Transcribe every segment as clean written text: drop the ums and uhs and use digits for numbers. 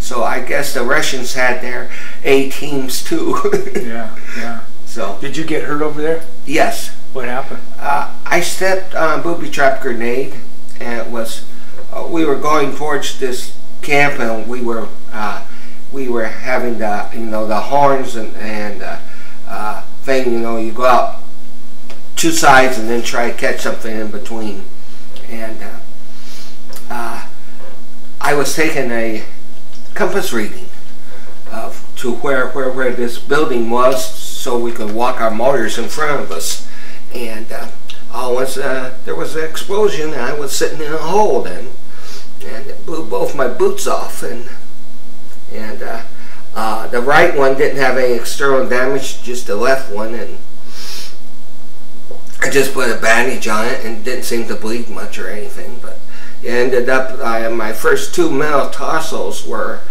So I guess the Russians had their A teams too. Yeah, yeah. So did you get hurt over there? Yes. What happened? I stepped on a booby-trapped grenade, and it was we were going towards this camp, and we were having the the horns and thing. You go out two sides and then try to catch something in between. And I was taking a compass reading to where this building was, so we could walk our motors in front of us. And all once there was an explosion, and I was sitting in a hole then, and it blew both my boots off. And the right one didn't have any external damage, just the left one, and I just put a bandage on it and didn't seem to bleed much or anything. But it ended up my first two metatarsals were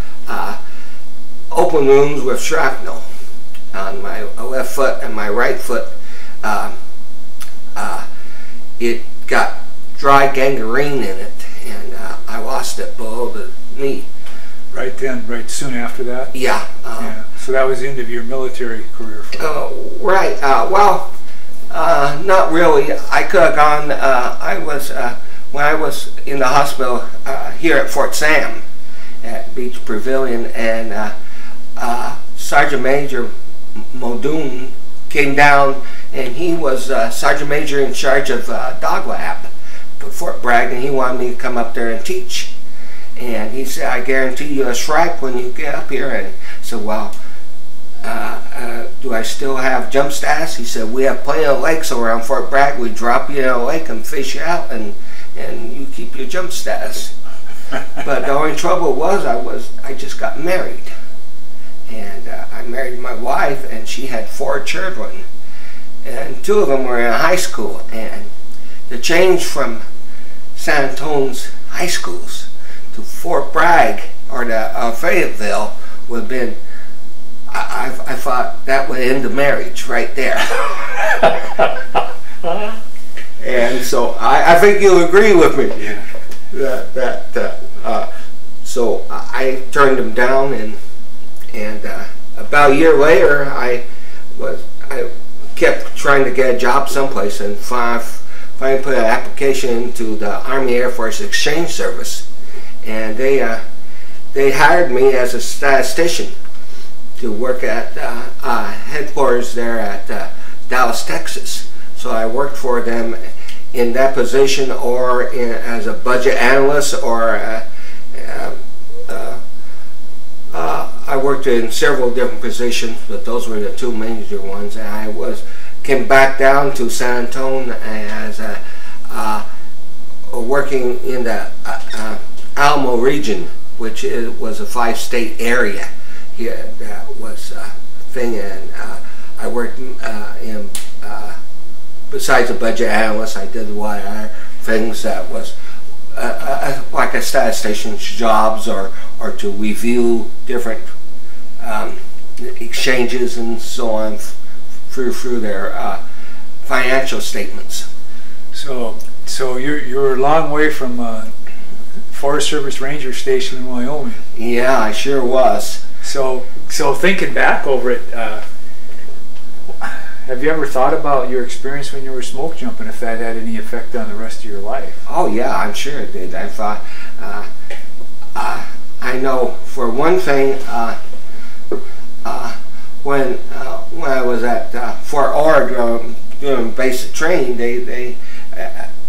open wounds with shrapnel on my left foot, and my right foot it got dry gangrene in it, and I lost it below the knee. Right then, right soon after that? Yeah. Yeah. So that was the end of your military career? Right. Well, not really. I could have gone. When I was in the hospital here at Fort Sam at Beach Pavilion, and Sergeant Major Muldoon came down, and he was Sergeant Major in charge of Dog Lab for Fort Bragg, and he wanted me to come up there and teach. And he said, I guarantee you a stripe when you get up here. And I said, well, do I still have jump status? He said, we have plenty of lakes around Fort Bragg. We drop you in a lake and fish you out, and you keep your jump status. But the only trouble was I just got married. And I married my wife, and she had 4 children. And 2 of them were in high school. And the change from San Antonio's high schools to Fort Bragg or the Fayetteville would have been, I thought that would end the marriage right there. And so I think you'll agree with me. Yeah. So I turned him down, and about a year later I kept trying to get a job someplace, and finally put an application into the Army Air Force Exchange Service. And they hired me as a statistician to work at headquarters there at Dallas, Texas. So I worked for them in that position, or as a budget analyst, or I worked in several different positions, but those were the 2 major ones. And I came back down to San Antonio as working in the Alamo region, which was a 5-state area here. That was a thing, and I worked in besides a budget analyst, I did a lot of things that was like a statistician's jobs, or to review different exchanges and so on through their financial statements. So you're a long way from Forest Service Ranger Station in Wyoming. Yeah, I sure was. So thinking back over it, have you ever thought about your experience when you were smoke jumping, if that had any effect on the rest of your life? Oh yeah, I'm sure it did. I thought, I know for one thing, when I was at Fort Ord doing basic training,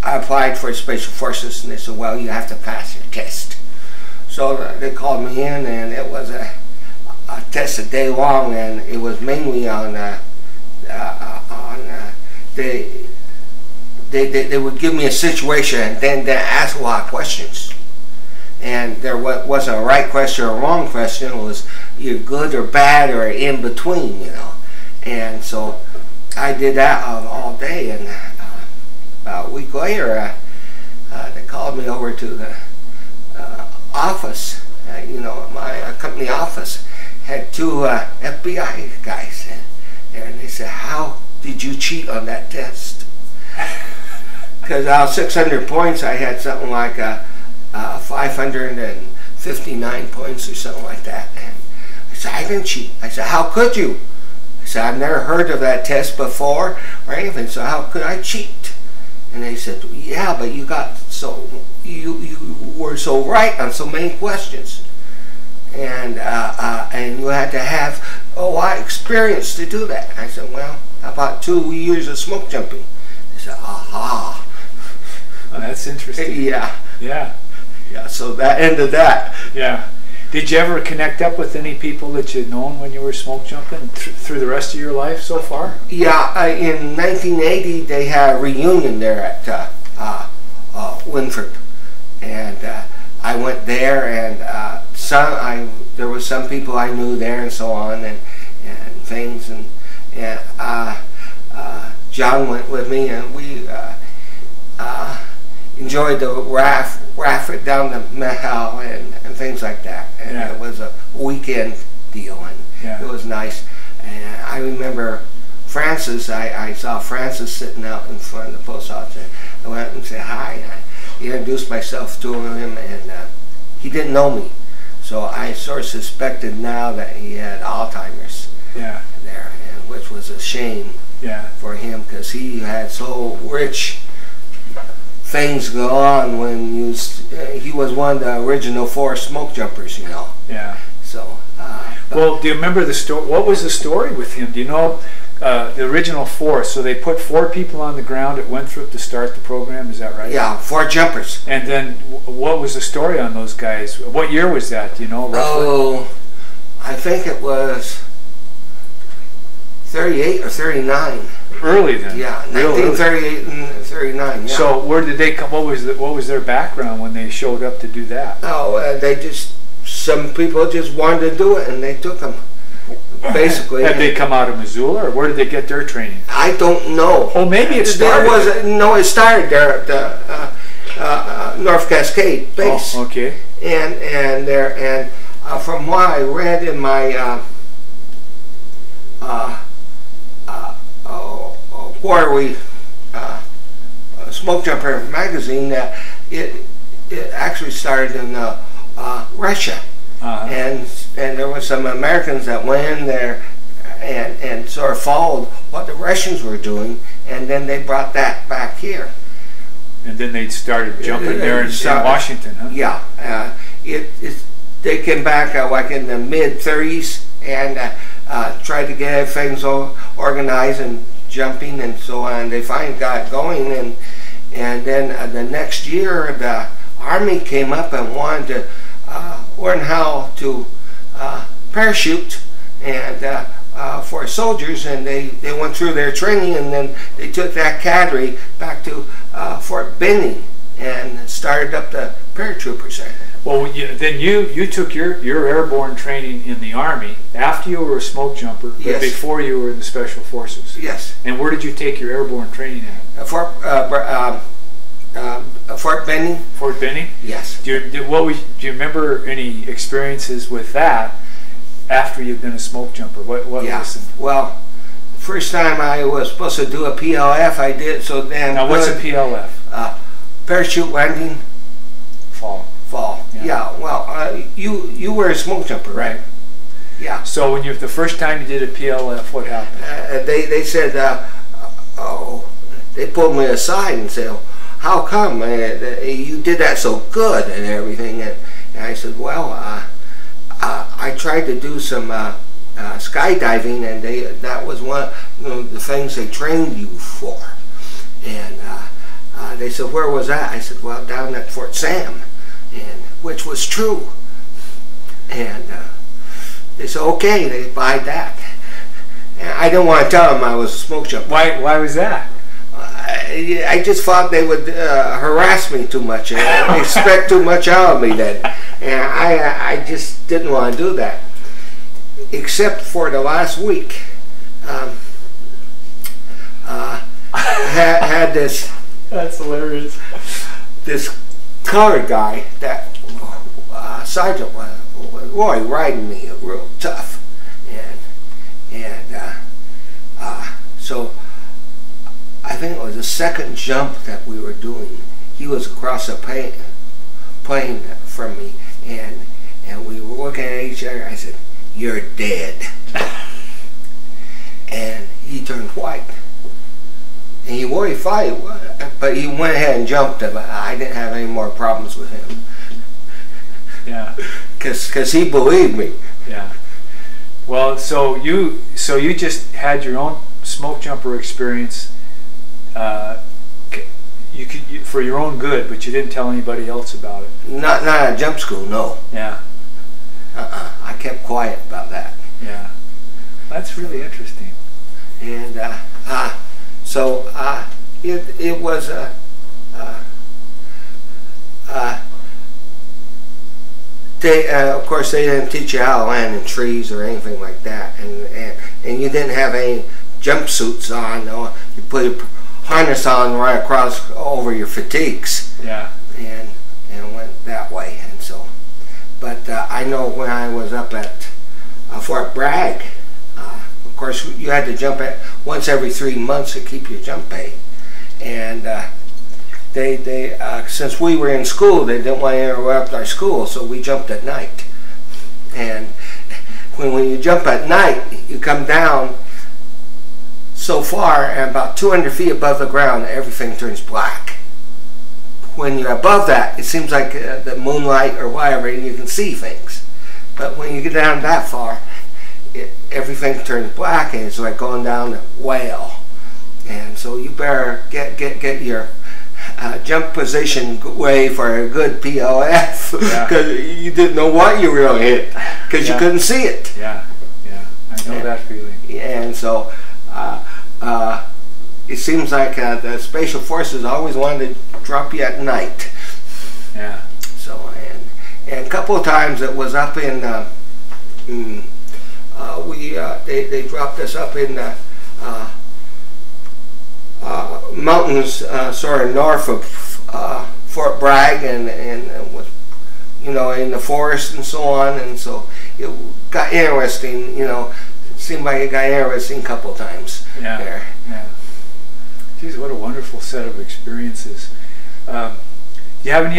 I applied for Special Forces, and they said, well, you have to pass your test. So they called me in, and it was a test a day long, and it was mainly on they would give me a situation and then ask a lot of questions, and there wasn't a right question or a wrong question. It was either good or bad or in between, and so I did that all day. And about a week later they called me over to the office. My company office had 2 FBI guys there, and they said, how did you cheat on that test? Because out of 600 points, I had something like 550 59 points or something like that. And I said, I didn't cheat. I said, how could you? I said, I've never heard of that test before or anything, so how could I cheat? And they said, yeah, but you got so, you were so right on so many questions. And you had to have a lot of experience to do that. I said, well, how about 2 years of smoke jumping? They said, aha. Oh, that's interesting. Yeah. Yeah. Yeah, so that ended that. Yeah. Did you ever connect up with any people that you'd known when you were smoke jumping through the rest of your life so far? Yeah, in 1980 they had a reunion there at Winford, and I went there, and there was some people I knew there and so on, and things, and John went with me, and we enjoyed the raft down the Mahal and things like that. And yeah. It was a weekend deal, and yeah. It was nice. And I remember Francis, I saw Francis sitting out in front of the post office. I went up and said hi, and I introduced myself to him, and he didn't know me. So I sort of suspected now that he had Alzheimer's. Yeah. There, and which was a shame. Yeah. For him, because he had so rich things go on when he was one of the original 4 smoke jumpers, you know. Yeah. So. Well, do you remember the story? What was the story with him? Do you know the original 4? So they put 4 people on the ground at Winthrop to start the program. Is that right? Yeah, 4 jumpers. And then, what was the story on those guys? What year was that? Do you know roughly? Oh, I think it was 38 or 39. Early then. Yeah, 1938 and 39. Yeah. So where did they come? What was their background when they showed up to do that? Oh, some people just wanted to do it, and they took them. Basically. Had they come out of Missoula, or where did they get their training? I don't know. Oh, maybe it started. It started there at the North Cascade base. Oh, okay. And from what I read in my Quarterly Smoke Jumper magazine, that it actually started in Russia, and there were some Americans that went in there and sort of followed what the Russians were doing, and then they brought that back here. And then they started jumping there in Washington, huh? Yeah, they came back like in the mid-30s and tried to get things all organized and jumping and so on. They finally got going, and then the next year the Army came up and wanted to learn how to parachute and for soldiers, and they went through their training, and then they took that cadre back to Fort Benning and started up the paratroopers there. Well, then you took your airborne training in the Army after you were a smoke jumper, but yes. Before you were in the Special Forces. Yes. And where did you take your airborne training at? Fort Benning. Fort Benning? Yes. Do you remember any experiences with that after you've been a smoke jumper? What yeah. was them? Well, first time I was supposed to do a PLF, I did so damn Now, what's a PLF? Parachute landing. Fall. Yeah. Well, you were a smoke jumper, right? Yeah. So when the first time you did a PLF, what happened? They said, they pulled me aside and said, how come you did that so good and everything? And I said, well, I tried to do some skydiving, and that was one of the things they trained you for. And they said, where was that? I said, well, down at Fort Sam, and which was true. And they said, okay, they buy that. And I didn't want to tell them I was a smoke jumper. Why was that? I just thought they would harass me too much and expect too much out of me then. And I just didn't want to do that. Except for the last week. Had this... That's hilarious. This colored guy, that sergeant was really riding me real tough. So I think it was the second jump that we were doing. He was across the plane from me, and and we were looking at each other. I said, "You're dead." And he turned white. And he wanted to fight, but he went ahead and jumped him. I didn't have any more problems with him. Yeah. Because he believed me. Yeah. Well, so you just had your own smoke jumper experience. For your own good, but you didn't tell anybody else about it. Not at jump school, no. Yeah. I kept quiet about that. Yeah. That's really interesting. And so it was of course they didn't teach you how to land in trees or anything like that, and you didn't have any jumpsuits on. No, you put a harness on right across over your fatigues. Yeah. And went that way. And so, but I know when I was up at Fort Bragg, of course you had to jump at once every 3 months to keep your jump pay, and they since we were in school, they didn't want to interrupt our school, so we jumped at night. And when you jump at night, you come down so far, and about 200 feet above the ground, everything turns black. When you're above that, it seems like the moonlight or whatever, and you can see things. But when you get down that far, everything turns black, and it's like going down a whale. And so you better get your jump position way for a good PLF, because you didn't know what you were going to hit, because you couldn't see it. Yeah, yeah, I know that feeling. And so it seems like the Special Forces always wanted to drop you at night. Yeah. So and a couple of times it was up in they dropped us up in mountains sort of north of Fort Bragg, and was, you know, in the forest and so on, and so it got interesting. You know, it seemed like it got interesting a couple of times. Yeah. There. Yeah. Geez, what a wonderful set of experiences. Do you have any other